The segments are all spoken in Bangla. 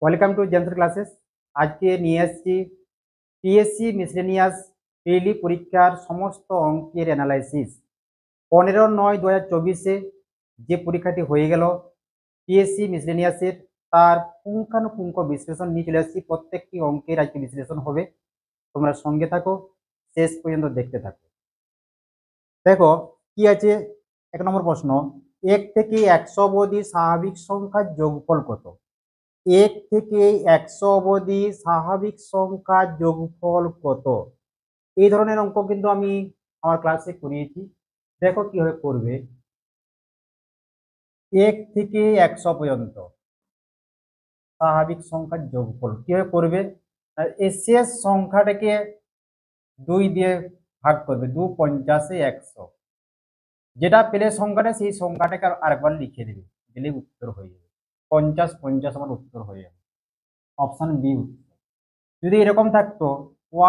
Welcome to James classes. আজকে নিয়ে আসছি পিএসসি মিসলেনিয়াস ডেইলি পরীক্ষার সমস্ত অঙ্কের অ্যানালাইসিস। 15/9/2024 যে পরীক্ষাটি হয়ে গেল পিএসসি মিসলেনিয়াসের, তার পুঙ্খানুপুঙ্খ বিশ্লেষণ নিয়ে চলে আসছি। প্রত্যেকটি অঙ্কের আজকে বিশ্লেষণ হবে, তোমরা সঙ্গে থাকো, শেষ পর্যন্ত দেখতে থাকো। দেখো কি আছে। 1 নম্বর প্রশ্ন, 1 থেকে 100 অবধি স্বাভাবিক সংখ্যার যোগফল কত? 1 থেকে 100 অবধি স্বাভাবিক সংখ্যার যোগফল কত? এই ধরনের অঙ্ক কিন্তু আমি আমার ক্লাসে করিয়েছি। দেখো কিভাবে করবে। 1 থেকে 100 পর্যন্ত স্বাভাবিক সংখ্যার যোগফল কিভাবে করবে? এই শেষ সংখ্যাটাকে 2 দিয়ে ভাগ করবে। 2 50 100, যেটা পেলে সংখ্যাটা সেই সংখ্যাটাকে আরেকবার লিখে দেবে, দিলেই উত্তর হয়ে যাবে। 50 50 আমার উত্তর হয়ে যাবে। অপশন বি উত্তর। যদি এরকম থাকতো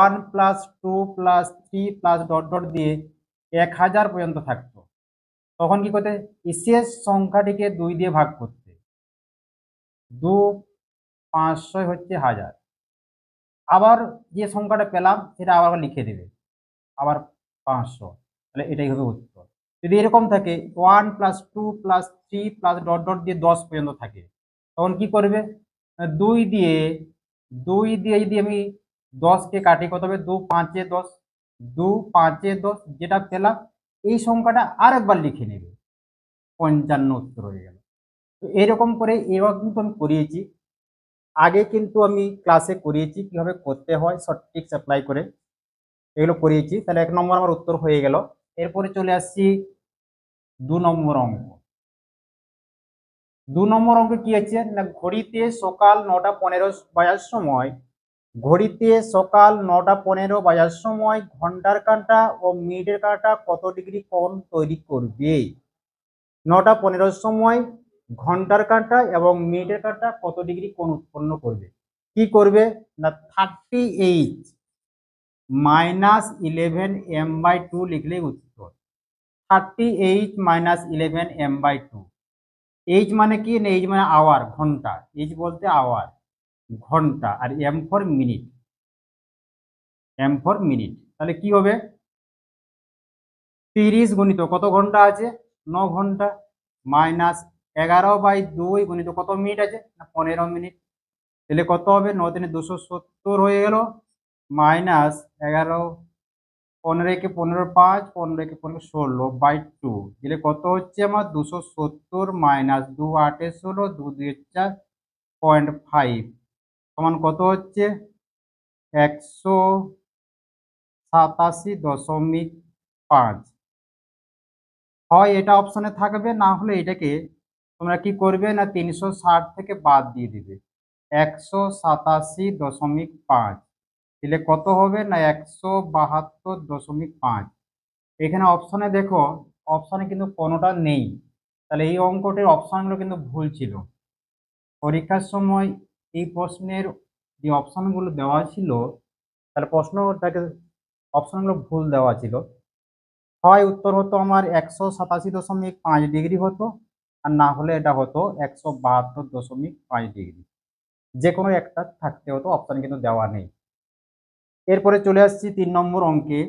1 + 2 + 3 প্লাস ডট ডট দিয়ে 1000 পর্যন্ত থাকতো, তখন কি করতে? শেষ সংখ্যাটিকে 2 দিয়ে ভাগ করতে। 2 500 হচ্ছে 1000। আবার যে সংখ্যাটা পেলাম সেটা আবার লিখে দেবে, আবার 500। তাহলে এটাই হবে উত্তর। যদি এরকম থাকে 1 + 2 + 3 প্লাস ডট ডট দিয়ে 10 পর্যন্ত থাকে, তখন কি করবে? 2 দিয়ে যদি আমি 10কে কাটি, কত হবে? 2 5 10, 2 5 10, যেটা পেলাম এই সংখ্যাটা আরেকবার লিখে নেবে, 55 উত্তর হয়ে গেল। তো এরকম করে এবার কিন্তু আমি করিয়েছি, আগে কিন্তু আমি ক্লাসে করিয়েছি কিভাবে করতে হয়, শর্ট ট্রিক্স অ্যাপ্লাই করে এগুলো করিয়েছি। তাহলে 1 নম্বর আমার উত্তর হয়ে গেল। এরপরে চলে আসছি 2 নম্বর অঙ্ক। 2 নম্বর অঙ্কে কি আছে না, ঘড়িতে সকাল 9:15 বাজার সময়, ঘড়িতে সকাল 9:15 বাজার সময় ঘন্টার কাঁটা ও মিনিটের কাঁটা কত ডিগ্রি কোণ তৈরি করবে? 9:15 সময় ঘন্টার কাঁটা এবং মিনিটের কাঁটা কত ডিগ্রি কোণ উৎপন্ন করবে? কি করবে না, 38 - 11 m/2 লিখলেই উত্তর। 38 - 11 m/2। এইচ মানে কি না, এইচ মানে আওয়ার, ঘন্টা। এইচ বলতে আওয়ার, ঘন্টা, আর M for minute, M for minute. তাহলে কি হবে? 30 গুণিত কত ঘন্টা আছে? 9 ঘন্টা, মাইনাস 11/2 গুণিত কত মিনিট আছে না 15 মিনিট। তাহলে কত হবে? 9 × 3 = 270 হয়ে গেল, মাইনাস 11, 15 × 15 5, 15 × 15 16/2 দিলে কত হচ্ছে আমার? 270 মাইনাস 2 8 16, 2 2 4, 0.5 সমান কত হচ্ছে? 187.5। হয় এটা অপশনে থাকবে, না হলে এটাকে তোমরা কি করবে না 360 থেকে বাদ দিয়ে দিবে। 187.5 দিলে কত হবে না 172.5। এখানে অপশনে দেখো, অপশনে কিন্তু কোনোটা নেই, তাহলে এই অঙ্কটির অপশনগুলো কিন্তু ভুল ছিল। পরীক্ষার সময় এই প্রশ্নের যে অপশনগুলো দেওয়া ছিল, তাহলে প্রশ্নটাকে অপশনগুলো ভুল দেওয়া ছিল। হয় উত্তর হতো আমার 187.5 ডিগ্রি হতো, আর না হলে এটা হতো 172.5 ডিগ্রি। যে কোনো একটা থাকতে হতো, অপশন কিন্তু দেওয়া নেই। এরপরে চলে আসছি 3 নম্বর অঙ্কে।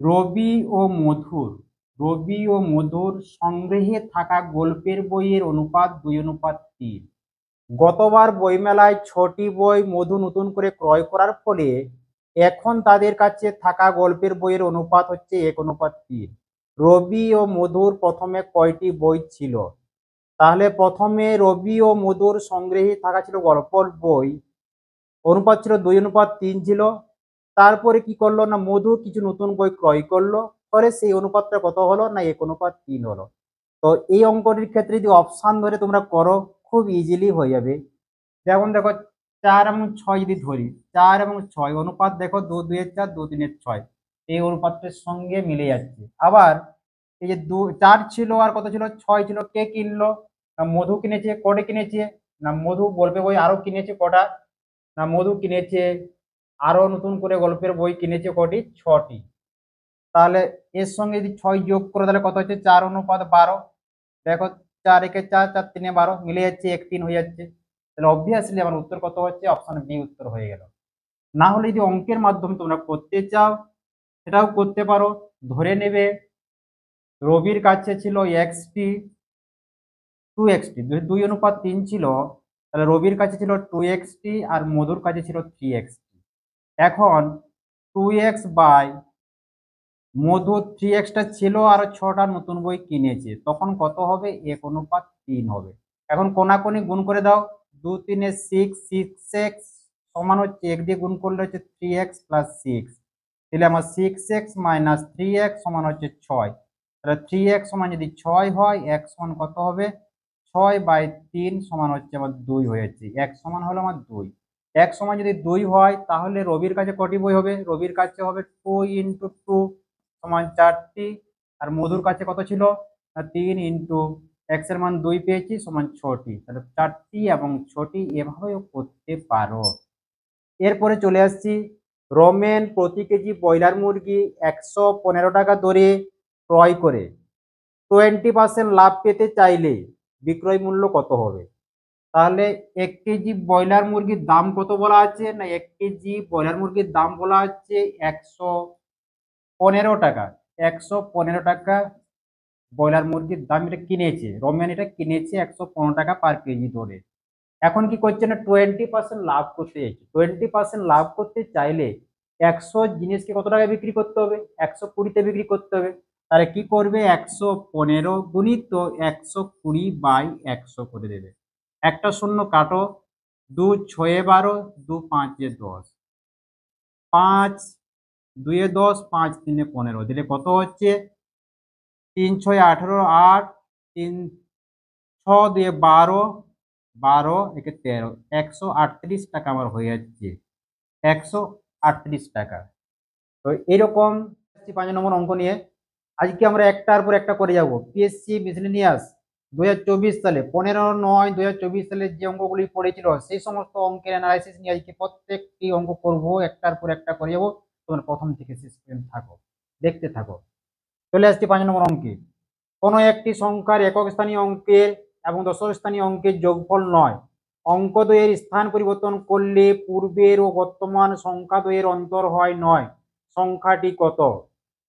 রবি ও মধুর, রবি ও মধুর সংগ্রহে থাকা গল্পের বইয়ের অনুপাত 2:3। গতবার বইমেলায় 6টি বই মধু নতুন করে ক্রয় করার ফলে এখন তাদের কাছে থাকা গল্পের বইয়ের অনুপাত হচ্ছে 1:3। রবি ও মধুর প্রথমে কয়টি বই ছিল? তাহলে প্রথমে রবি ও মধুর সংগ্রহে থাকা ছিল গল্পের বই, অনুপাত ছিল 2:3 ছিল। তারপরে কি করলো না, মধু কিছু নতুন বই ক্রয় করলো, পরে সেই অনুপাতটা কত হলো না 1:3 হলো। তো এই অঙ্কটির ক্ষেত্রে যদি অপশান ধরে তোমরা করো, খুব ইজিলি হয়ে যাবে। যেমন দেখো 4 এবং 6 যদি ধরি, 4 এবং 6 অনুপাত দেখো 2 2 4, 2 3 6, এই অনুপাতের সঙ্গে মিলে যাচ্ছে। আবার এই যে 4 ছিল আর কত ছিল? 6 ছিল। কে কিনলো? না মধু কিনেছে। কটে কিনেছে? না মধু গল্পের বই আরো কিনেছে। কটা? না মধু কিনেছে আরো নতুন করে গল্পের বই কিনেছে। কটি? 6টি। তাহলে এর সঙ্গে যদি 6 যোগ করে তাহলে কত হচ্ছে? 4:12। দেখো 4 একে 4, 4 3 12 মিলে যাচ্ছে 1 3 হয়ে যাচ্ছে। তাহলে অবভিয়াসলি আমার উত্তর কত হচ্ছে? অপশন বি উত্তর হয়ে গেল। না হলে যদি অঙ্কের মাধ্যমে তোমরা করতে চাও সেটাও করতে পারো। ধরে নেবে রবির কাছে ছিল এক্সটি 2xt, 2:3 ছিল, তাহলে রবির কাছে ছিল 2xt আর মধুর কাছে ছিল 3xt। এখন 2x বাই মধু 3xটা ছিল আর 6টা নতুন বই কিনেছে, তখন কত হবে? 1:3 হবে। এখন কোনাকুনি গুণ করে দাও, 2 3 এ 6, 6x সমান হচ্ছে 1 দিয়ে গুণ করলে হচ্ছে 3x প্লাস 6, তাহলে আমার 6x মাইনাস 3x সমান হচ্ছে 6। তাহলে 3x সমান যদি 6 হয়, x সমান কত হবে? 6/3 সমান হচ্ছে আমার 2 হয়ে যাচ্ছে। x সমান হলো আমার 2। x সমান যদি 2 হয় তাহলে রবির কাছে কটি বই হবে? রবির কাছে হবে 2 ইন্টু 2 সমান 4টি, আর মধুর কাছে কত ছিল? 3 ইন্টু x এর মান 2 পেয়েছি সমান 6টি। তাহলে 4টি এবং 6টি এভাবেও করতে পারো। এরপরে চলে আসছি, রমেন প্রতি কেজি ব্রয়লার মুরগি 115 টাকা দরে ক্রয় করে 20% লাভ পেতে চাইলে বিক্রয় মূল্য কত হবে? তাহলে 1 কেজি ব্রয়লার মুরগির দাম কত বলা আছে? না, 1 কেজি ব্রয়লার মুরগির দাম বলা আছে 115 টাকা। 115 টাকা ব্রয়লার মুরগির দাম এটা কিনেছে, রমেন এটা কিনেছে 115 টাকা পার কেজি ধরে। এখন কি করছে? না 20% লাভ করতে চাইছে। 20% লাভ করতে চাইলে 100 জিনিসকে কত টাকায় বিক্রি করতে হবে? 120-তে বিক্রি করতে হবে। তাহলে কি করবে? 115 গুণিত 120/100 করে দেবে। একটা শূন্য কাটো, 2 6 12, 2 5 10, 5 2 10, 5 3 15 দিলে কত হচ্ছে? 3 6 18, 8 3 6 2 12, 12 একে 13, 138 টাকা আমার হয়ে যাচ্ছে। 138 টাকা। তো এরকম 5 নম্বর অঙ্ক নিয়ে আজকে আমরা একটার পর একটা করে যাব। পিএসসি মিসেলেনিয়াস 2024 সালে 15/9/2024 সালে যে অঙ্কগুলি পড়েছিল সেই সমস্ত অঙ্কের অ্যানালাইসিস নিয়ে আজকে প্রত্যেকটি অঙ্ক করব, একটার পর একটা করে যাব। তোমরা প্রথম থেকে শেষ পর্যন্ত থাকো, দেখতে থাকো। চলে আসছি 5 নম্বর অঙ্কে। কোনো একটি সংখ্যার একক স্থানীয় অঙ্কের এবং দশক স্থানীয় অঙ্কের যোগফল নয়। অঙ্কদ্বয়ের স্থান পরিবর্তন করলে পূর্বের ও বর্তমান সংখ্যাদ্বয়ের অন্তর হয় 9। সংখ্যাটি কত?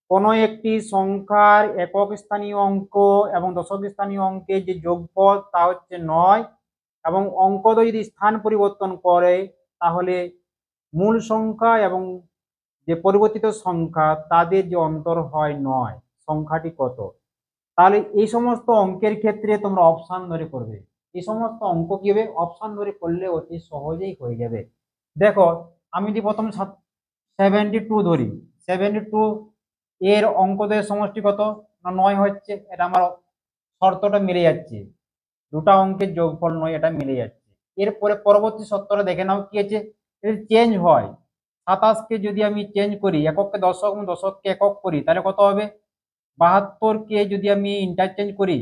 কোনো একটি সংখ্যার একক স্থানীয় অঙ্ক এবং দশক স্থানীয় অঙ্কের যে যোগফল তা হচ্ছে 9, এবং অঙ্কদ্বয় যদি স্থান পরিবর্তন করে তাহলে মূল সংখ্যা এবং যে পরিবর্তিত সংখ্যা তাদের যে অন্তর হয় 9। সংখ্যাটি কত? তাহলে এই সমস্ত অঙ্কের ক্ষেত্রে তোমরা অপশন ধরে করবে। এই সমস্ত অঙ্ক কি হবে? অপশন ধরে করলে অতি সহজেই হয়ে যাবে। দেখো, আমি যদি প্রথম 72 ধরি, 72 এর অঙ্কদের সমষ্টি কত? না 9 হচ্ছে। এটা আমার শর্তটা মিলে যাচ্ছে, দুটা অঙ্কের যোগফল 9, এটা মিলে যাচ্ছে। এরপরে পরবর্তী শর্তটা দেখে নাও কি আছে। যদি চেঞ্জ হয়, 27কে যদি আমি চেঞ্জ করি, একককে দশক এবং দশককে একক করি, তাহলে কত হবে? 72কে যদি আমি ইন্টারচেঞ্জ করি,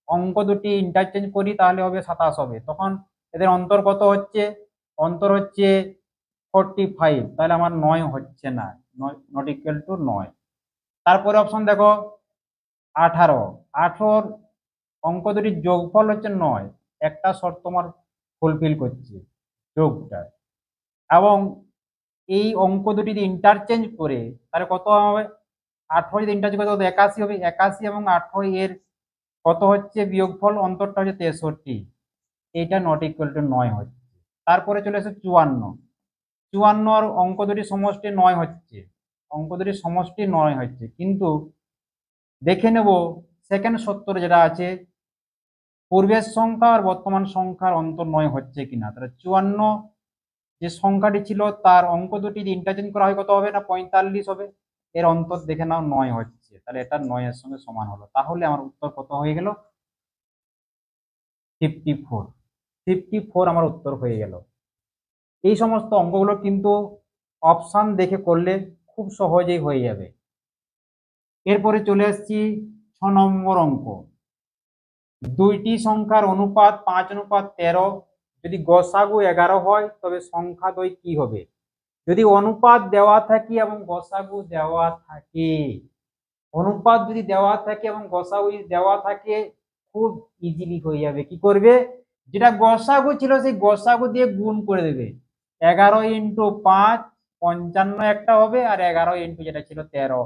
অঙ্ক দুটি ইন্টারচেঞ্জ করি, তাহলে হবে 27 হবে। তখন এদের অন্তর কত হচ্ছে? অন্তর হচ্ছে 45। তাহলে আমার 9 হচ্ছে না, নট ইকুয়াল টু 9। তারপরে অপশন দেখো 18। 18 অঙ্ক দুটির যোগফল হচ্ছে 9। একটা শর্ত আমার ফুলফিল করছে, যোগটা। এবং এই অঙ্ক দুটি যদি ইন্টারচেঞ্জ করে তাহলে কত হবে? 18 যদি ইন্টারচেঞ্জ করে তাহলে 81 হবে। 81 এবং 18 এর কত হচ্ছে বিয়োগফল? অন্তরটা হচ্ছে 63। এইটা নট ইকুয়াল টু 9 হচ্ছে। তারপরে চলে আসে 54। 54 অঙ্ক দুটির সমষ্টি 9 হচ্ছে, অঙ্ক দুটির সমষ্টি 9 হচ্ছে, কিন্তু দেখে নেব সেকেন্ড সূত্রে যেটা আছে, পূর্বের সংখ্যা আর বর্তমান সংখ্যার অন্তর 9 হচ্ছে কিনা। তাহলে 54 যে সংখ্যাটি ছিল তার অঙ্ক দুটি যদি ইন্টারচেঞ্জ করা হয় কত হবে? না 45 হবে। এর অন্তর দেখে নাও 9 হচ্ছে, তাহলে এটা 9 এর সঙ্গে সমান হলো। তাহলে আমার উত্তর কত হয়ে গেল? 54। 54 আমার উত্তর হয়ে গেল। এই সমস্ত অঙ্কগুলো কিন্তু অপশন দেখে করলে খুব সহজেই হয়ে যাবে। এরপরে চলে আসছি 6 নম্বর অঙ্ক। দুইটি সংখ্যার অনুপাত 5:13, যদি গসাগু 11 হয় তবে সংখ্যাদ্বয় কি হবে? যদি অনুপাত দেওয়া থাকে এবং গসাগু দেওয়া থাকে, অনুপাত যদি দেওয়া থাকে এবং গসাগু দেওয়া থাকে, খুব ইজিলি হয়ে যাবে। কি করবে, যেটা গসাগু ছিল সেই গসাগু দিয়ে গুণ করে দেবে। 11 ইন্টু 5 55 একটা হবে, আর 11 ইন্টু যেটা ছিল 13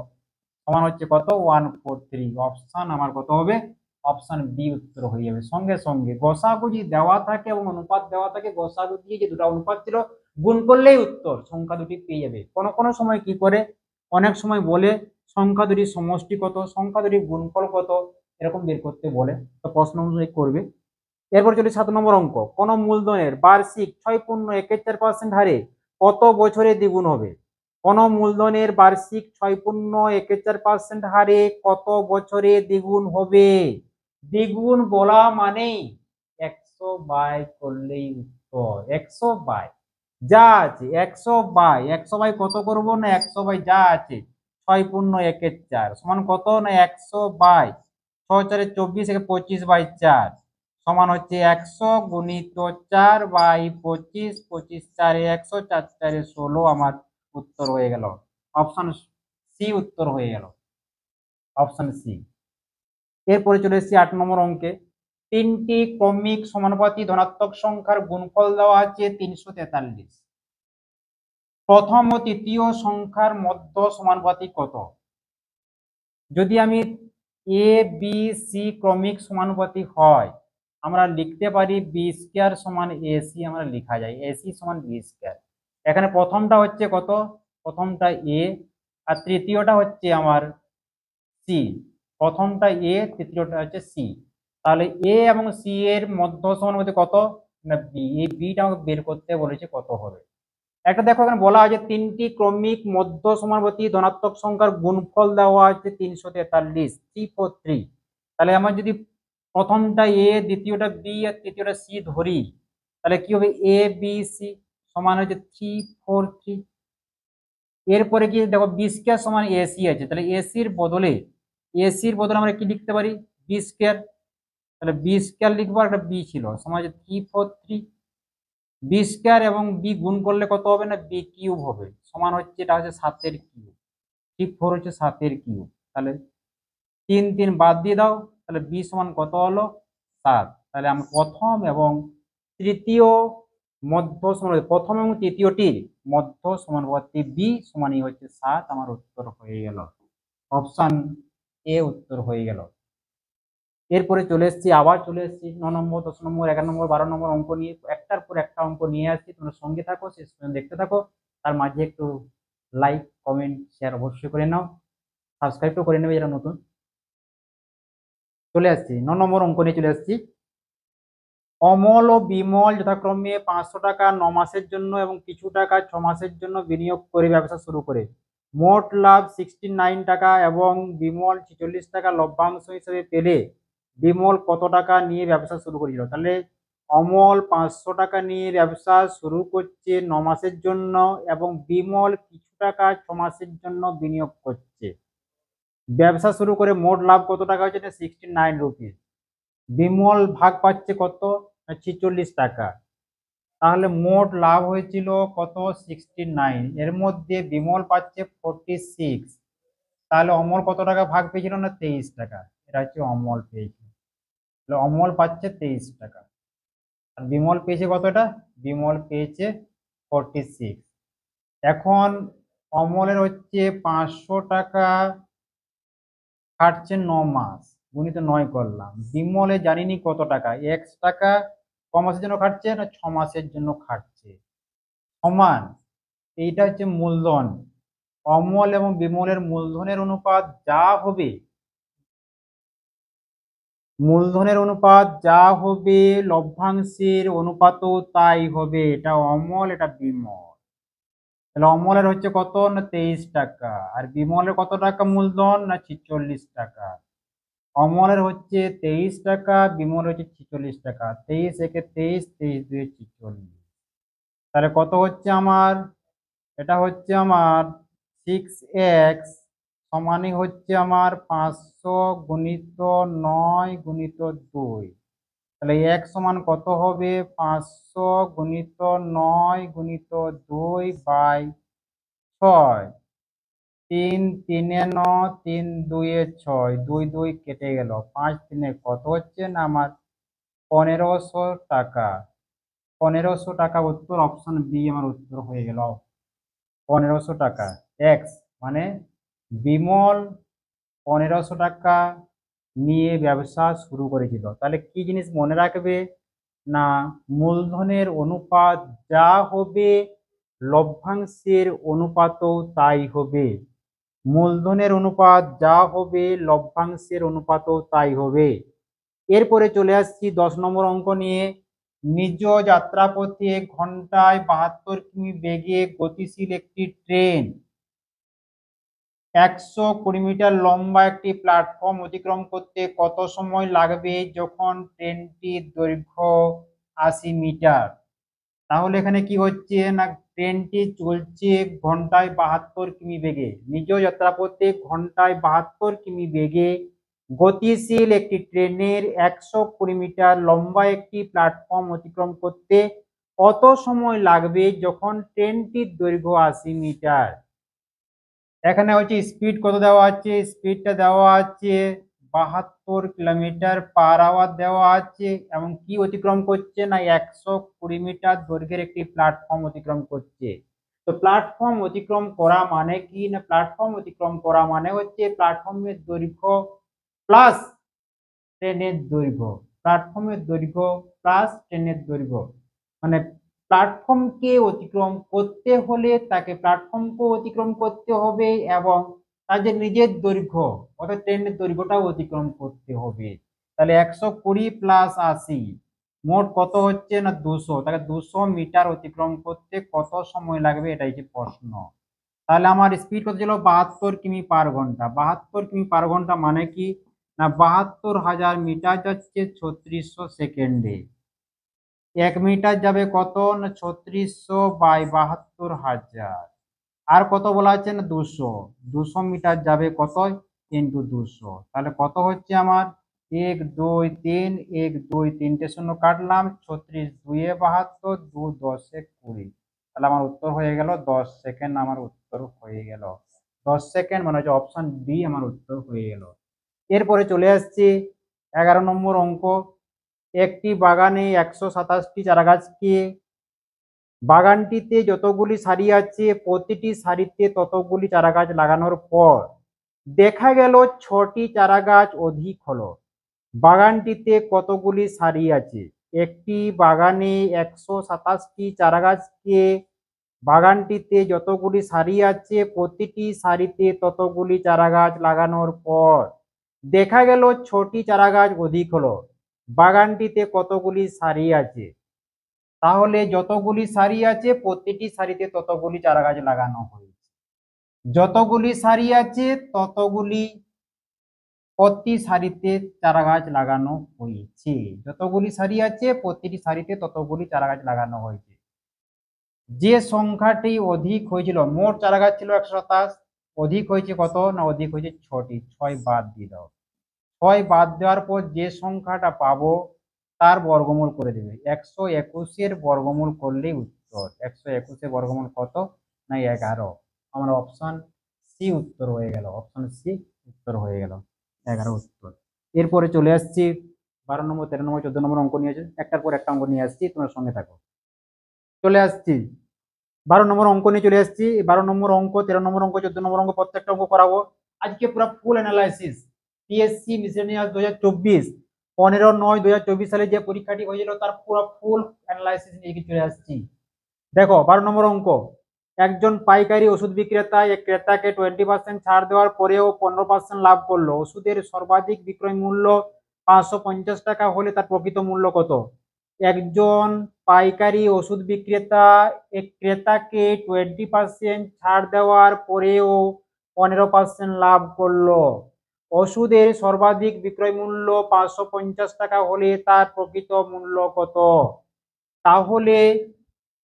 সমান হচ্ছে কত 143। অপশন আমার কত হবে, অপশন বি উত্তর হয়ে যাবে। সঙ্গে সঙ্গে গসাগু যদি দেওয়া থাকে এবং অনুপাত দেওয়া থাকে, গসাগু দিয়ে যে দুটো অনুপাত ছিল গুণ করলেই উত্তর, সংখ্যা দুটি পেয়ে যাবে। কোন কোন সময় কি করে, অনেক সময় বলে সংখ্যা দুটির সমষ্টি কত, সংখ্যা দুটির গুণফল কত, এরকম বের করতে বলে, তো প্রশ্ন অনুযায়ী করবে। এরপর চলে 7 নম্বর অঙ্ক, কোন মূলধনের বার্ষিক 6.71% হারে কত বছরে দ্বিগুণ হবে? কোন মূলধনের বার্ষিক 6.71% হারে কত বছরে দ্বিগুণ হবে? দ্বিগুণ বলা মানেই 100 বাই করলেই উত্তর। 100 বাই যা আছে, 100 বাই 100 বাই কত করব না, 100 বাই যা আছে 6.71 সমান কত না 100 বাই 6 4 24 25 বাই 4 সমান হচ্ছে 100 গুণিত 4 বাই 25, 25 4 100, 4 4 16 আমার উত্তর হয়ে গেল। অপশন সি উত্তর হয়ে গেল, অপশন সি। এরপরে চলে এসেছি 8 নম্বর অঙ্কে, তিনটি ক্রমিক সমানুপাতি ধনাত্মক সংখ্যার গুণফল দেওয়া আছে 343। প্রথম ও তৃতীয় সংখ্যার মধ্য সমানুপাতিক কত? যদি আমি এ বি সি ক্রমিক সমানুপাতিক হয়, আমরা লিখতে পারি বি স্কয়ার সমান এসি, আমরা লেখা যায় এসি সমান বি স্কয়ার। এখানে প্রথমটা হচ্ছে কত, প্রথমটা এ, আর তৃতীয়টা হচ্ছে আমার সি। প্রথমটা এ, তৃতীয়টা হচ্ছে সি। তাহলে এ এবং সি এর মধ্য সমানুপাতিক কত না বি, এই বিটা আমাকে বের করতে বলেছে কত হবে। একটা দেখো এখানে বলা আছে তিনটি ক্রমিক মধ্য সমানুপাতি ধনাত্মক সংখ্যার গুণফল দেওয়া আছে 343, 343। তাহলে আমার যদি প্রথমটা এ, দ্বিতীয়টা বি আর তৃতীয়টা সি ধরি, তাহলে কি হবে এ বি সি সমান হচ্ছে 343। এরপরে কি দেখো বি স্কয়ার সমান এসি আছে, তাহলে এসির বদলে আমরা কি লিখতে পারি বি স্কয়ার। তাহলে বি স্কয়ার লিখবো, একটা বি ছিল সমান হচ্ছে 343। বি স্কয়ার এবং বি গুণ করলে কত হবে না বি কিউব হবে, সমান হচ্ছে এটা হচ্ছে 7 কিউব। 34 হচ্ছে 7 কিউব। তাহলে 3 3 বাদ দিয়ে দাও, তাহলে বি সমান কত হলো 7। তাহলে আমরা প্রথম এবং তৃতীয় মধ্য সমানুপাতি, প্রথম এবং তৃতীয়টির মধ্য সমানুপাতি বি সমানই হচ্ছে 7, আমার উত্তর হয়ে গেল। অপশন এ উত্তর হয়ে গেল। এরপরে চলে এসেছি, আবার চলে এসেছি 9 নম্বর 10 নম্বর 11 নম্বর 12 নম্বর অঙ্ক নিয়ে। একটার পর একটা অঙ্ক নিয়ে আসছি, তোমরা সঙ্গে থাকো, শেষ পর্যন্ত দেখতে থাকো। তার মাঝে একটু লাইক কমেন্ট শেয়ার অবশ্যই করে নাও, সাবস্ক্রাইবও করে নেবে যারা নতুন। চলে আসছি 9 নম্বর অঙ্ক নিয়ে চলে আসছি। অমল ও বিমল যথাক্রমে 500 টাকা 9 মাসের জন্য এবং কিছু টাকা 6 মাসের জন্য বিনিয়োগ করে ব্যবসা শুরু করে মোট লাভ 69 টাকা এবং বিমল 46 টাকা লভ্যাংশ হিসেবে পেলে বিমল কত টাকা নিয়ে ব্যবসা শুরু করেছিল? তাহলে অমল 500 টাকা নিয়ে ব্যবসা শুরু করছে 9 মাসের জন্য এবং বিমল কিছু টাকা 6 মাসের জন্য বিনিয়োগ করছে। ব্যবসা শুরু করে মোট লাভ কত টাকা হচ্ছে? 69 রুপিস। বিমল ভাগ পাচ্ছে কত? 46 টাকা। তাহলে মোট লাভ হয়েছিল কত? 69। এর মধ্যে বিমল পাচ্ছে 46। তাহলে অমল কত টাকা ভাগ পেয়েছিল না 23 টাকা। এটা হচ্ছে অমল পেয়েছিল। তাহলে অমল পাচ্ছে 23 টাকা আর বিমল পেয়েছে কতটা? বিমল পেয়েছে 46। এখন অমলের হচ্ছে 500 টাকা খাটছে 9 মাস, গুণিত 9 করলাম। বিমলে জানিনি কত টাকা, x টাকা ক মাসের জন্য খাটছে না 6 মাসের জন্য খাটছে, সমান এইটা হচ্ছে মূলধন। অমল এবং বিমলের মূলধনের অনুপাত যা হবে, মূলধনের অনুপাত যা হবে লভ্যাংশের অনুপাতও তাই হবে। এটা অমল, এটা বিমল। তাহলে অমলের হচ্ছে কত না 23 টাকা আর বিমলের কত টাকা মূলধন না 46 টাকা। অমলের হচ্ছে 23 টাকা, বিমল হচ্ছে 46 টাকা। 23 একে 23, 23 2 46। তাহলে কত হচ্ছে আমার? এটা হচ্ছে আমার 6x সমানই হচ্ছে আমার 500 গুণিত 9 গুণিত 2। তাহলে x সমান কত হবে? 500 গুণিত 9 গুণিত 2 বাই 6। তিন তিনে ন, তিন দুয়ে ছয়, দুই দুই কেটে গেল, 5 তিনে কত হচ্ছে না আমার 1500 টাকা। 1500 টাকা উত্তর, অপশন বি আমার উত্তর হয়ে গেল। 1500 টাকা। এক্স মানে বিমল 1500 টাকা নিয়ে ব্যবসা শুরু করেছিল। তাহলে কি জিনিস মনে রাখবে না, মূলধনের অনুপাত যা হবে লভ্যাংশের অনুপাতও তাই হবে। মূলধনের অনুপাত যা হবে লভ্যাংশের অনুপাতও তাই হবে। এরপরে চলে আসছি 10 নম্বর অঙ্ক নিয়ে। নিজ যাত্রাপথে ঘন্টায় 72 কিমি বেগে গতিশীল একটি ট্রেন 120 মিটার লম্বা একটি প্ল্যাটফর্ম অতিক্রম করতে কত সময় লাগবে যখন ট্রেনটির দৈর্ঘ্য 80 মিটার? তাহলে এখানে কি হচ্ছে না, ট্রেনটি চলছে ঘন্টায় 72 কিমি বেগে। নিজ যাত্রাপথে ঘন্টায় 72 কিমি বেগে গতিশীল একটি ট্রেনের 120 মিটার লম্বা একটি প্ল্যাটফর্ম অতিক্রম করতে কত সময় লাগবে যখন ট্রেনটির দৈর্ঘ্য 80 মিটার? এখানে হচ্ছে স্পিড কত দেওয়া আছে, স্পিডটা দেওয়া আছে 72 কিলোমিটার পার আওয়ার দেওয়া আছে, এবং কি অতিক্রম করছে না 120 মিটার দৈর্ঘ্যের একটি প্ল্যাটফর্ম অতিক্রম করছে। তো প্ল্যাটফর্ম অতিক্রম করা মানে কি না, প্ল্যাটফর্ম অতিক্রম করা মানে হচ্ছে প্ল্যাটফর্মের দৈর্ঘ্য প্লাস ট্রেনের দৈর্ঘ্য, প্ল্যাটফর্মের দৈর্ঘ্য প্লাস ট্রেনের দৈর্ঘ্য। মানে প্ল্যাটফর্মকে অতিক্রম করতে হলে তাকে প্ল্যাটফর্মকে অতিক্রম করতে হবে এবং তাদের নিজের দৈর্ঘ্য অর্থাৎ ট্রেনের দৈর্ঘ্যটাও অতিক্রম করতে হবে। তাহলে 120 প্লাস 80 মোট কত হচ্ছে না 200। তাহলে 200 মিটার অতিক্রম করতে কত সময় লাগবে, এটাই হচ্ছে প্রশ্ন। তাহলে আমার স্পিড কত ছিল 72 কিমি পার ঘন্টা। 72 কিমি পার ঘন্টা মানে কি না 72,000 মিটার যাচ্ছে 3600 সেকেন্ডে। 1 মিটার যাবে কত না 3600 বাই 72,000। আর কত বলা আছে না 200। 200 মিটার যাবে কত ইন্টু 200। তাহলে কত হচ্ছে আমার 1 2 3, 1 2 3টে শূন্য কাটলাম, 36 2 72, 2 10 20। তাহলে আমার উত্তর হয়ে গেল 10 সেকেন্ড। আমার উত্তর হয়ে গেল 10 সেকেন্ড, মানে হচ্ছে অপশন ডি আমার উত্তর হয়ে গেল। এরপরে চলে আসছি 11 নম্বর অঙ্ক। একটি বাগানে 127টি চারাগাছকে বাগানটিতে যতগুলি সারি আছে প্রতিটি সারিতে ততগুলি চারাগাছ লাগানোর পর দেখা গেল 6টি চারাগাছ অধিক হলো। বাগানটিতে কতগুলি সারি আছে? একটি বাগানে 127টি চারাগাছকে বাগানটিতে যতগুলি সারি আছে প্রতিটি সারিতে ততগুলি চারাগাছ লাগানোর পর দেখা গেল 6টি চারাগাছ অধিক হলো। বাগানটিতে কতগুলি সারি আছে? তাহলে যতগুলি সারি আছে প্রতিটি সারিতে ততগুলি চারাগাছ লাগানো হয়েছে। যতগুলি সারি আছে ততগুলি প্রতি সারিতে চারাগাছ লাগানো হয়েছে। যতগুলি সারি আছে প্রতিটি সারিতে ততগুলি চারাগাছ লাগানো হয়েছে। যে সংখ্যাটি অধিক হয়েছিল, মোট চারাগাছ ছিল 127, অধিক হয়েছে কত না অধিক হয়েছে 6টি। 6 বাদ দিয়ে দাও। 6 বাদ দেওয়ার পর যে সংখ্যাটা পাবো তার বর্গমূল করে দেবে। 121-এর বর্গমূল করলেই উত্তর। 121-এর বর্গমূল কত না 11। আমার অপশন সি উত্তর হয়ে গেল। অপশন সি উত্তর হয়ে গেল 11 উত্তর। এরপরে চলে আসছি 12 নম্বর, 13 নম্বর, 14 নম্বর অঙ্ক নিয়ে একটার পর একটা অঙ্ক নিয়ে আসছি, তোমার সঙ্গে থাকো। চলে আসছি 12 নম্বর অঙ্ক নিয়ে চলে আসছি। 12 নম্বর অঙ্ক, 13 নম্বর অঙ্ক, 14 নম্বর অঙ্ক প্রত্যেকটা অঙ্ক করাবো আজকে পুরো ফুল অ্যানালাইসিস। পিএসসি মিসেলেনিয়াস 2024 15/9/2024 সালে যে পরীক্ষাটি হয়েছিল তার পুরো ফুল অ্যানালাইসিস নিয়ে চলে আসছি। দেখো 12 নম্বর অঙ্ক। একজন পাইকারি ওষুধ বিক্রেতা এক ক্রেতাকে 20% ছাড় দেওয়ার পরেও 15% লাভ করলো। ওষুধের সর্বাধিক বিক্রয় মূল্য 550 টাকা হলে তার প্রকৃত মূল্য কত? একজন পাইকারি ওষুধ বিক্রেতা এক ক্রেতাকে 20% ছাড় দেওয়ার পরেও 15% লাভ করলো। ওষুধের সর্বাধিক বিক্রয় মূল্য 550 টাকা হলে তার প্রকৃত মূল্য কত? তাহলে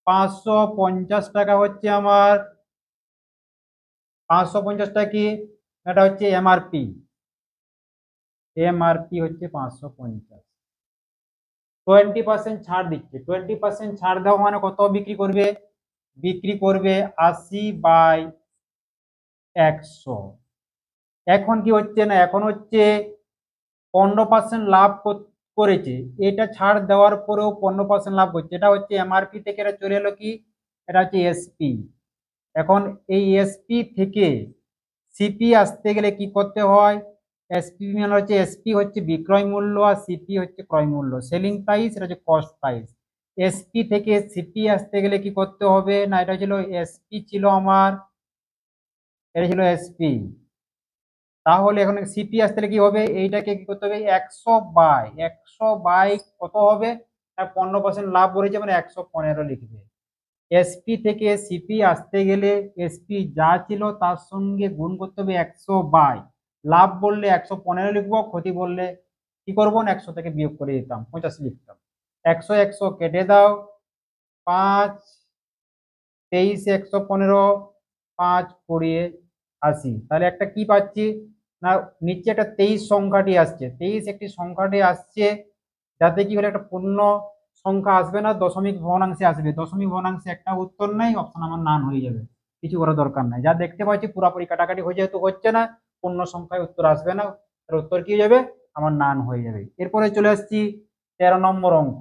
550 টাকা হচ্ছে আমার 550 টাকা কি, এটা হচ্ছে এমআরপি। এমআরপি হচ্ছে 550। 20% ছাড় দিচ্ছে। 20% ছাড় দেওয়া মানে কত বিক্রি করবে? বিক্রি করবে 80 বাই 100। এখন কি হচ্ছে না, এখন হচ্ছে 15% লাভ করেছে, এটা ছাড় দেওয়ার পরেও 15% লাভ করছে। এটা হচ্ছে এমআরপি থেকে এটা চলে এলো কি, এটা হচ্ছে এসপি। এখন এই এসপি থেকে সিপি আসতে গেলে কি করতে হয়, এসপি মানে হচ্ছে, এসপি হচ্ছে বিক্রয় মূল্য আর সিপি হচ্ছে ক্রয় মূল্য, সেলিং প্রাইস, এটা হচ্ছে কস্ট প্রাইস। এসপি থেকে সিপি আসতে গেলে কি করতে হবে না, এটা ছিল এসপি, ছিল আমার, এটা ছিল এসপি। তাহলে এখন সিপি আসতে গেলে কি হবে, এইটাকে কি করতে হবে, 100/100 কত হবে, 15% লাভ বলেছে মানে 115 লিখবে। এসপি থেকে সিপি আসতে গেলে এসপি যা ছিল তার সঙ্গে গুণ করতে হবে 100/, লাভ বললে 115 লিখবো, ক্ষতি বললে কি করবো না 100 থেকে বিয়োগ করে দিতাম, 85 লিখতাম। 100 100 কেটে দাও, 5 23 115, 5 20 80। তাহলে একটা কি পাচ্ছি না, নিচে একটা 23 সংখ্যাটি আসছে, 23 একটি সংখ্যাটি আসছে, যাতে কি হলে একটা পূর্ণ সংখ্যা আসবে না, দশমিক ভগ্নাংশে আসবে। দশমিক ভগ্নাংশে একটা উত্তর নাই, অপশন আমার নান হয়ে যাবে, কিছু করার দরকার নাই। যা দেখতে পাচ্ছি পুরাপুরি কাটাকাটি হয়ে যেহেতু হচ্ছে না, পূর্ণ সংখ্যায় উত্তর আসবে না, তার উত্তর কি হয়ে যাবে, আমার নান হয়ে যাবে। এরপরে চলে আসছি 13 নম্বর অঙ্ক।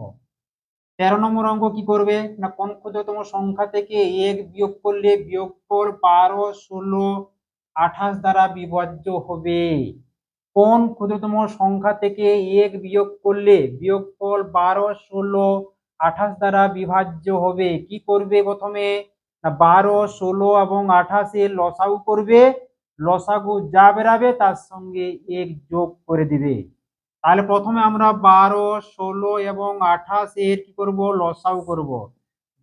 13 নম্বর অঙ্ক কি করবে না, কোন ক্ষুদ্রতম সংখ্যা থেকে 1 বিয়োগ করলে বিয়োগফল 12 16 28 দ্বারা বিভাজ্য হবে। কোন ক্ষুদ্রতম সংখ্যা থেকে 1 বিয়োগ করলে বিয়োগফল 12 16 28 দ্বারা বিভাজ্য হবে। কি করবে প্রথমে না, 12 16 এবং 28 এর লসাগু করবে, লসাগু যা বেরাবে তার সঙ্গে 1 যোগ করে দিবে। তাহলে প্রথমে আমরা 12 16 এবং 28 এর কি করব, লসাগু করব।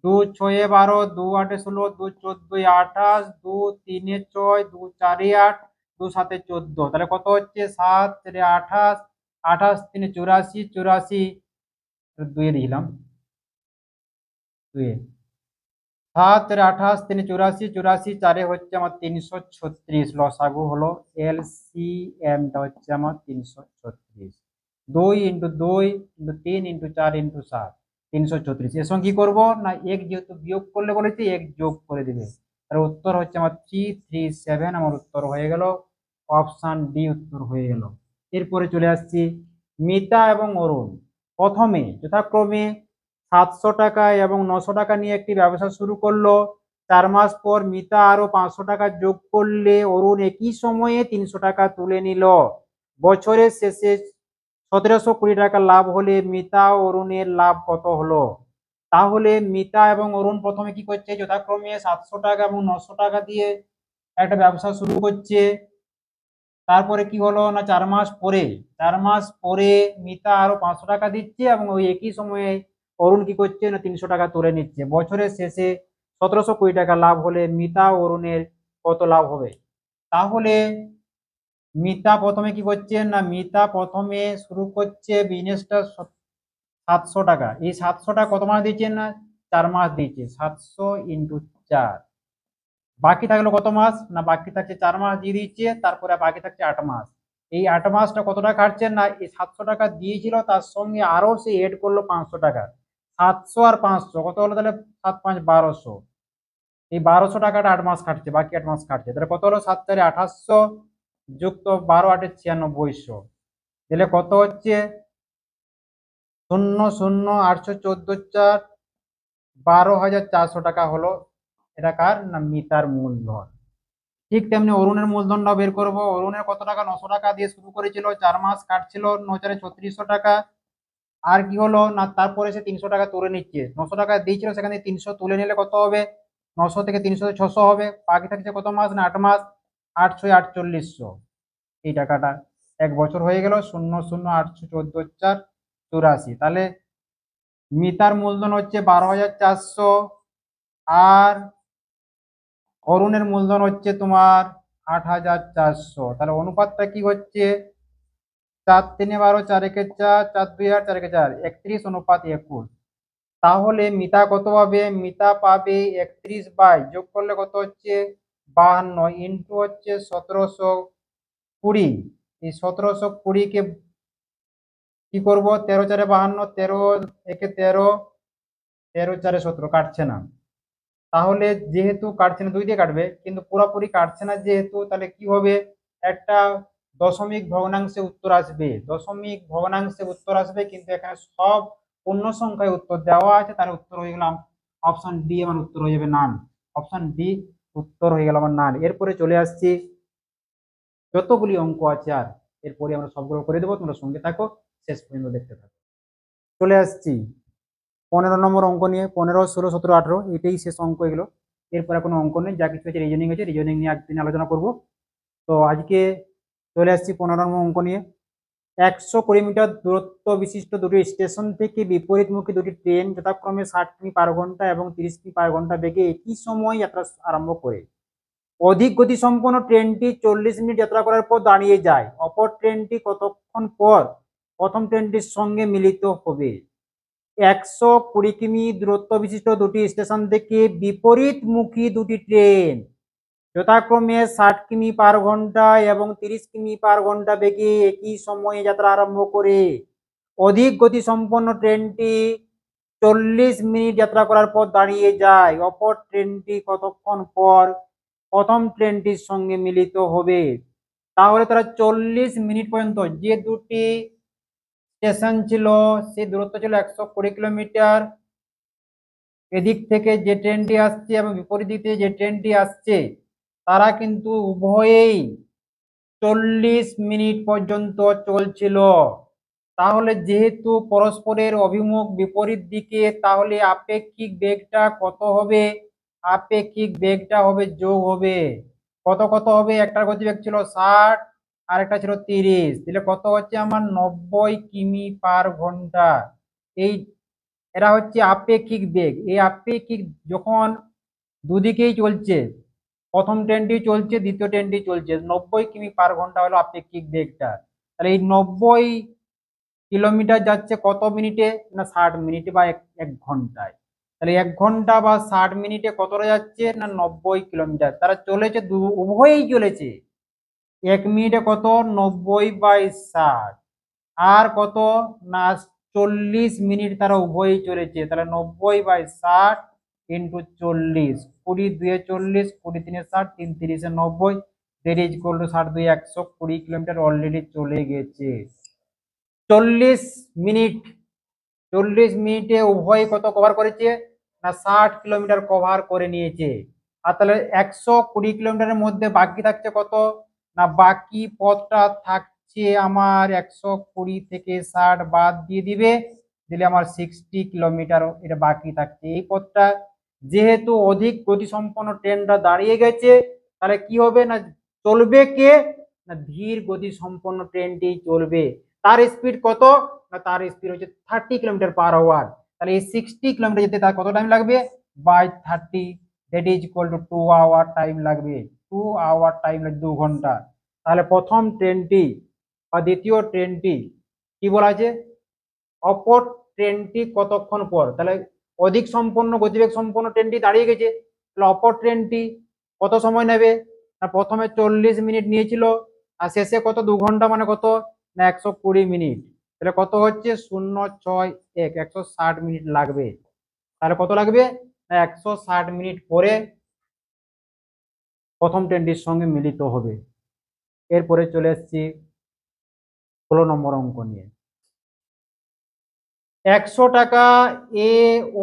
2 6 12, 2 8 16, 2 14 28, 2 3 6, 2 4 8, 2 7 14। তাহলে কত হচ্ছে, 7 4 28, 28 3 84, 84 2 দিলাম, 2 7 4 28 3 84, 84 4 হচ্ছে আমার 336, লসাগু হলো, এলসিএমটা হচ্ছে আমার 336। 2 ইন্টু 2 ইন্টু 3 ইন্টু 4 ইন্টু 7, 336। এর সঙ্গে কি করবো না, এক যেহেতু বিয়োগ করলে বলেছি, এক যোগ করে দিবে। আর উত্তর হচ্ছে আমার 337, আমার উত্তর হয়ে গেল, অপশান ডি উত্তর হয়ে গেল। এরপরে চলে আসছি মিতা এবং অরুণ, প্রথমে যথাক্রমে 700 টাকা এবং 900 টাকা নিয়ে একটি ব্যবসা শুরু করলো। 4 মাস পর মিতা আরো 500 টাকা যোগ করলে অরুণ একই সময়ে 300 টাকা তুলে নিল। বছরের শেষে 1720 টাকা লাভ হলে মিতা ও অরুণের লাভ কত হলো। তাহলে মিতা এবং অরুণ প্রথমে কি করছে, যথাক্রমে 700 টাকা এবং 900 টাকা দিয়ে একটা ব্যবসা শুরু করছে। তারপরে কি হলো না, 4 মাস পরে মিতা আরো 500 টাকা দিচ্ছে এবং ওই একই সময়ে অরুণ কি করছে না 300 টাকা তুলে নিচ্ছে। বছরের শেষে 1720 টাকা লাভ হলে মিতা ও অরুণের কত লাভ হবে। তাহলে মিতা প্রথমে কি করছে না, মিতা প্রথমে শুরু করছে বিজনেসটা 700 টাকা। এই 700 টাকা কত মাস দিচ্ছে না, 4 মাস দিচ্ছে, 700 ইন্টু 4। বাকি থাকলো কত মাস না, বাকি থাকছে 4 মাস দিয়ে দিচ্ছে, তারপরে বাকি থাকছে 8 মাস। এই 8 মাসটা কত টাকা খাটছেন না, এই 700 টাকা দিয়েছিল তার সঙ্গে আরো সে এড করলো 500 টাকা। 700 আর 500 কত হলো, তাহলে 7 5 1200। এই 1200 টাকাটা 8 মাস খাটছে, বাকি 8 মাস খাটছে, তাহলে কত হলো, 7 4 2800 যুক্ত 12 8 9600, তাহলে কত হচ্ছে 0 0 814 4 12,400 টাকা হলো। এটা কার না, মিতার মূলধন। ঠিক তেমনি অরুণের মূলধনটাও বের করবো। অরুণের কত টাকা, 900 টাকা দিয়ে শুরু করেছিল, 4 মাস কাটছিল, 9 4 3600 টাকা। আর কি হলো না, তারপরে সে 300 টাকা তুলে নিচ্ছে, 900 টাকা দিয়েছিল সেখানে 300 তুলে নিলে কত হবে, 900 থেকে 300 600 হবে। বাকি থাকছে কত মাস না, 8 মাস, 8 6 4800। এই টাকাটা 1 বছর হয়ে গেল, 0 0 814 4 84। তাহলে মিতার মূলধন হচ্ছে 12,400 আর অরুণের মূলধন হচ্ছে তোমার 8,400। তাহলে অনুপাতটা কি হচ্ছে, 4 3 12, 4 1 4, 4 2 8, 4 1 4, 31:21। তাহলে মিতা কত পাবে, মিতা পাবে 31 বাই, যোগ করলে কত হচ্ছে 52, ইন্টু হচ্ছে 1720। এই 1720 কে কি করব, 13 4 52, 13 1 13, 13 4 17, কাটছে না। তাহলে যেহেতু কাটছে না 2 দিয়ে কাটবে, কিন্তু পুরোপুরি কাটছে না যেহেতু, তাহলে কি হবে, একটা দশমিক ভগ্নাংশে উত্তর আসবে, দশমিক ভগ্নাংশে উত্তর আসবে, কিন্তু এখানে সব পূর্ণ সংখ্যায় উত্তর দেওয়া আছে, তার উত্তর হয়ে গেলাম অপশন ডি, আমার উত্তর হয়ে যাবে নান। অপশন ডি উত্তর হয়ে গেল আমার নান। এরপরে চলে আসছি যতগুলি অঙ্ক আছে, আর এরপরে আমরা সবগুলো করে দেবো, তোমরা সঙ্গে থাকো, শেষ পর্যন্ত দেখতে থাকো। চলে আসছি 15 নম্বর অঙ্ক নিয়ে। 15, 16, 17, 18 এটাই শেষ অঙ্ক এগুলো। এরপরে কোনো অঙ্ক নেই, যা কিছু আছে রিজনিং আছে, রিজনিং নিয়ে একদিন আলোচনা করব। তো আজকে চলে আসছি 15 নম্বর অঙ্ক নিয়ে। 120 মিটার দূরত্ব বিশিষ্ট দুটি স্টেশন থেকে বিপরীতমুখী দুটি ট্রেন যথাক্রমে 60 কিমি/ঘন্টা এবং 30 কিমি/ঘন্টা বেগে একই সময় যাত্রা আরম্ভ করে। অধিক গতিসম্পন্ন ট্রেনটি 40 মিনিট যাত্রা করার পর দাঁড়িয়ে যায়। অপর ট্রেনটি কতক্ষণ পর প্রথম ট্রেনটির সঙ্গে মিলিত হবে? 120 কিমি দূরত্ব বিশিষ্ট দুটি স্টেশন থেকে বিপরীতমুখী দুটি ট্রেন যথাক্রমে 60 কিমি/ঘন্টা এবং 30 কিমি/ঘন্টা বেগে একই সময়ে যাত্রা আরম্ভ করে। অধিক গতিসম্পন্ন ট্রেনটি 40 মিনিট যাত্রা করার পর দাঁড়িয়ে যায়। অপর ট্রেনটি কতক্ষণ পর প্রথম ট্রেনটির সঙ্গে মিলিত হবে? তাহলে তারা 40 মিনিট পর্যন্ত যে দুটি স্টেশন ছিল, সেই দূরত্ব ছিল 120 কিলোমিটার। এদিক থেকে যে ট্রেনটি আসছে এবং বিপরীত দিক থেকে যে ট্রেনটি আসছে, তারা কিন্তু উভয়েই 40 মিনিট পর্যন্ত চলছিল। তাহলে যেহেতু পরস্পরের অভিমুখ বিপরীত দিকে, তাহলে আপেক্ষিক বেগটা কত হবে? আপেক্ষিক বেগটা হবে যোগ হবে। কত কত হবে? একটার গতিবেগ ছিল 60 আর একটা ছিল 30, তাহলে কত হচ্ছে আমার 90 কিমি/ঘন্টা। এই এরা হচ্ছে আপেক্ষিক বেগ। এই আপেক্ষিক যখন দুদিকেই চলছে, প্রথম ট্রেনটি চলছে, দ্বিতীয় ট্রেনটি চলছে, 90 কিমি/ঘন্টা হলো আপেক্ষিক বেগটা। তাহলে এই 90 কিলোমিটার যাচ্ছে কত মিনিটে? না 60 মিনিটে বা এক ঘন্টায়। তাহলে 1 ঘন্টা বা 60 মিনিটে কতটা যাচ্ছে? না 90 কিলোমিটার। তারা চলেছে, উভয়ই চলেছে। 1 মিনিটে কত? 90/60। আর কত? না 40 মিনিট তারা উভয়ই চলেছে। তাহলে 90/60 into 40, 20 × 2 = 40, 20 × 3 = 60, 3 × 3 = 90, that is equal two 60 × 2 = 120 kilometre already চলে গেছে। 40 মিনিট, 40 মিনিটে উভয় কত কভার করেছে? না 60 কিলোমিটার কভার করে নিয়েছে। আর তাহলে 120 কিলোমিটারের মধ্যে বাকি থাকছে কত? না বাকি পথটা থাকছে আমার 120 থেকে 60 বাদ দিয়ে দিবে, দিলে আমার 60 কিলোমিটার এটা বাকি থাকছে। এই পথটা যেহেতু অধিক গতিসম্পন্ন ট্রেনটা দাঁড়িয়ে গেছে, তাহলে কি হবে? না চলবে কে? না ধীর গতিসম্পন্ন ট্রেনটি চলবে। তার স্পিড কত? না তার স্পিড হচ্ছে 30 কিলোমিটার/আওয়ার। তাহলে এই 60 কিলোমিটার যেতে তার কত টাইম লাগবে? By 30, that is equal to 2 hour time লাগবে। 2 আওয়ার টাইম লাগবে, 2 ঘন্টা। তাহলে প্রথম ট্রেনটি বা দ্বিতীয় ট্রেনটি কি বলা আছে? অপর ট্রেনটি কতক্ষণ পর। তাহলে অধিক সম্পন্ন গতিবেগ সম্পন্ন ট্রেনটি দাঁড়িয়ে গেছে, তাহলে অপর ট্রেনটি কত সময় নেবে? না প্রথমে 40 মিনিট নিয়েছিল, আর শেষে কত? 2 ঘন্টা, মানে কত? না 120 মিনিট। তাহলে কত হচ্ছে? 061, 160 মিনিট লাগবে। তাহলে কত লাগবে? না 160 মিনিট পরে প্রথম ট্রেনটির সঙ্গে মিলিত হবে। এরপরে চলে এসেছি 16 নম্বর অঙ্ক নিয়ে। 100 টাকা এ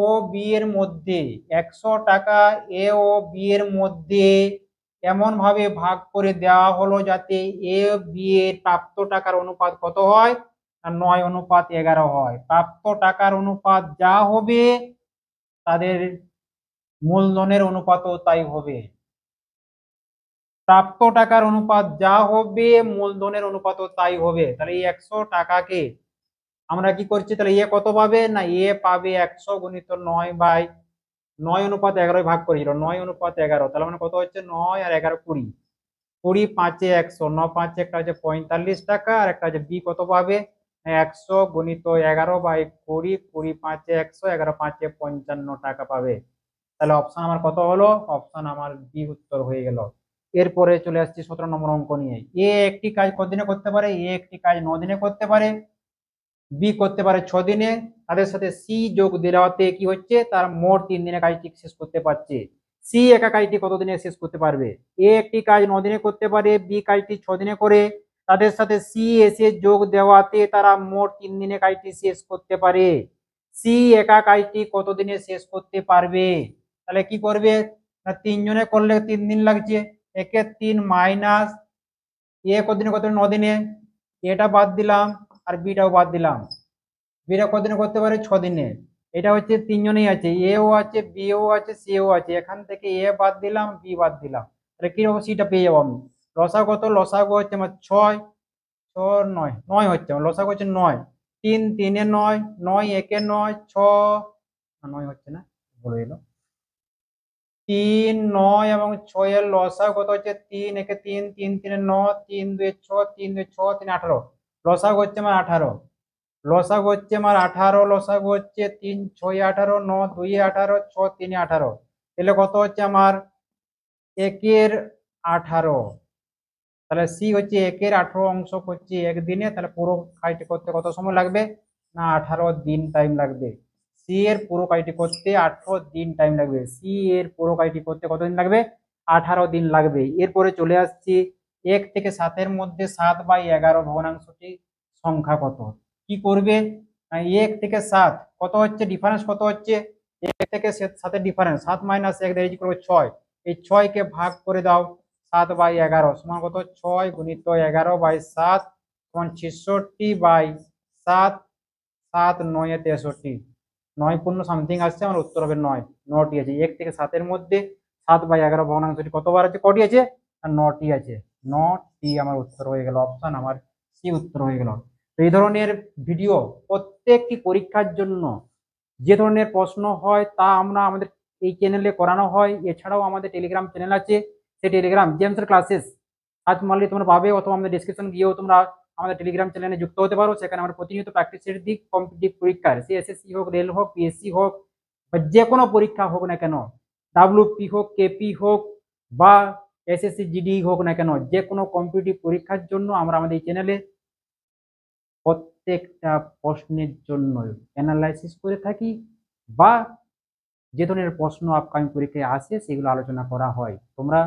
ও বি এর মধ্যে, 100 টাকা এ ও বি এর মধ্যে এমন ভাবে ভাগ করে দেওয়া হলো যাতে এ বি এর প্রাপ্ত টাকার অনুপাত কত হয়? 9:11 হয়। প্রাপ্ত টাকার অনুপাত যা হবে, তাদের মূলধনের অনুপাতও তাই হবে। প্রাপ্ত টাকার অনুপাত যা হবে, মূলধনের অনুপাতও তাই হবে। তাহলে এই 100 টাকাকে আমরা কি করছি? তাহলে এ কত পাবে? না এ পাবে 100 × 9/9 ভাগ করেছিল, 9:11। তাহলে মানে কত হচ্ছে? 9 আর 11 20, 20 5 এ 100, 9 5 একটা হচ্ছে 45 টাকা, আর একটা হচ্ছে বি কত পাবে? 100 × 11/20, 20 5 এ 100, 11 5 এ 55 টাকা পাবে। তাহলে অপশন আমার কত হলো? অপশন আমার বি উত্তর হয়ে গেল। এরপরে চলে আসছি 17 নম্বর অঙ্ক নিয়ে। এ একটি কাজ কতদিনে করতে পারে? এ একটি কাজ 9 দিনে করতে পারে। বি করতে পারে 6 দিনে, তাদের সাথে সি যোগ দেওয়াতে কি হচ্ছে, তার মোট 3 দিনে কাজটি শেষ করতে পারছে। সি একা কাজটি কত দিনে শেষ করতে পারবে? এ একটি কাজ 9 দিনে করতে পারে, বি কাজটি 6 দিনে করে, তাদের সাথে সি এসে যোগ দেওয়াতে তারা মোট 3 দিনে কাজটি শেষ করতে পারে। সি একা কাজটি কত দিনে শেষ করতে পারবে? তাহলে কি করবে না, 3 জনে করলে 3 দিন লাগছে, একে 3 মাইনাস এ কতদিনে করতে 9 দিনে, এটা বাদ দিলাম আর বিটাও বাদ দিলাম। বিটা কতদিনে করতে পারে? 6 দিনে। এটা হচ্ছে 3 জনেই আছে, এও আছে বিও আছে সিও আছে, এখান থেকে এ বাদ দিলাম বি বাদ দিলাম, তাহলে কি হবে, সিটা পেয়ে যাবো আমি। লসাগু কত? লসাগু হচ্ছে আমার 6, 6 9, 9 হচ্ছে আমার লসাগু হচ্ছে 9। 3 3 9, 9 1 9, 6 হচ্ছে না, ভুলে গেল। 3 9 এবং 6 এর লসাগু কত হচ্ছে? 3 1 3, 3 3 9, 3 2 6, 3 2 6, 3 18, লসাগু হচ্ছে আমার 18। লসাগু হচ্ছে আমার 18, লসাগু হচ্ছে 3 6 18, 9 2 18, 6 3 18, তাহলে কত হচ্ছে আমার? 1-18। তাহলে সি হচ্ছে 1-18 অংশ করছে একদিনে, তাহলে পুরো কাজটি করতে কত সময় লাগবে? না 18 দিন টাইম লাগবে। সি এর পুরো কাজটি করতে 18 দিন টাইম লাগবে। সি এর পুরো কাজটি করতে কতদিন লাগবে? 18 দিন লাগবে। এরপরে চলে আসছি 1 থেকে 7 এর মধ্যে 7/11 ভগ্নাংশটি সংখ্যা কত? কি করবে? 1 থেকে 7 কত হচ্ছে, ডিফারেন্স কত হচ্ছে? 1 থেকে 7 এর ডিফারেন্স 7 মাইনাস 1 দিয়ে করবে 6, এই 6 কে ভাগ করে দাও 7/11 সমান কত? 6 গুণিত 11/7 সমান 66/7, 7 9 63, 9 পূর্ণ সামথিং আসছে, আমার উত্তর হবে 9। 9টি আছে। 1 থেকে 7 এর মধ্যে 7/11 ভগ্নাংশটি কতবার আছে? কটি আছে? আর 9টি আছে। 9টি আমার উত্তর হয়ে গেল, অপশন আমার সি উত্তর হয়ে গেল। তো এই ধরনের ভিডিও প্রত্যেকটি পরীক্ষার জন্য যে ধরনের প্রশ্ন হয় তা আমরা আমাদের এই চ্যানেলে করানো হয়। এছাড়াও আমাদের টেলিগ্রাম চ্যানেল আছে, সেই টেলিগ্রাম জেমসের ক্লাসেস সার্চ মারলে তোমরা পাবে, অথবা আমাদের ডিসক্রিপশন গিয়েও তোমরা আমাদের টেলিগ্রাম চ্যানেলে যুক্ত হতে পারো। সেখানে আমরা প্রতিনিয়ত প্র্যাকটিসের দিক, কম্পিটিটিভ পরীক্ষার, সে এসএসসি হোক, রেল হোক, পিএসসি হোক, বা যে কোনো পরীক্ষা হোক না কেন, ডাব্লিউপি হোক, কেপি হোক, বা এসএসসি জিডি হোক না কেন, যে কোনো কম্পিটিটিভ পরীক্ষার জন্য আমরা আমাদের এই চ্যানেলে প্রত্যেকটা প্রশ্নের জন্য অ্যানালাইসিস করে থাকি, বা যে ধরনের প্রশ্ন আপকামিং পরীক্ষায় আসে সেগুলো আলোচনা করা হয়। তোমরা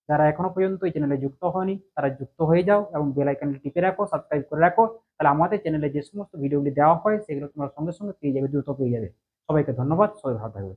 যারা এখনো পর্যন্ত এই চ্যানেলে যুক্ত হয়নি তারা যুক্ত হয়ে যাও এবং বেল আইকনটি টিপে রাখো, সাবস্ক্রাইব করে রাখো, তাহলে আমাদের চ্যানেলে যে সমস্ত ভিডিওগুলি দেওয়া হয় সেগুলো তোমরা সঙ্গে সঙ্গে পেয়ে যাবে, দ্রুত পেয়ে যাবে। সবাইকে ধন্যবাদ, সবাই ভালো থাকবে।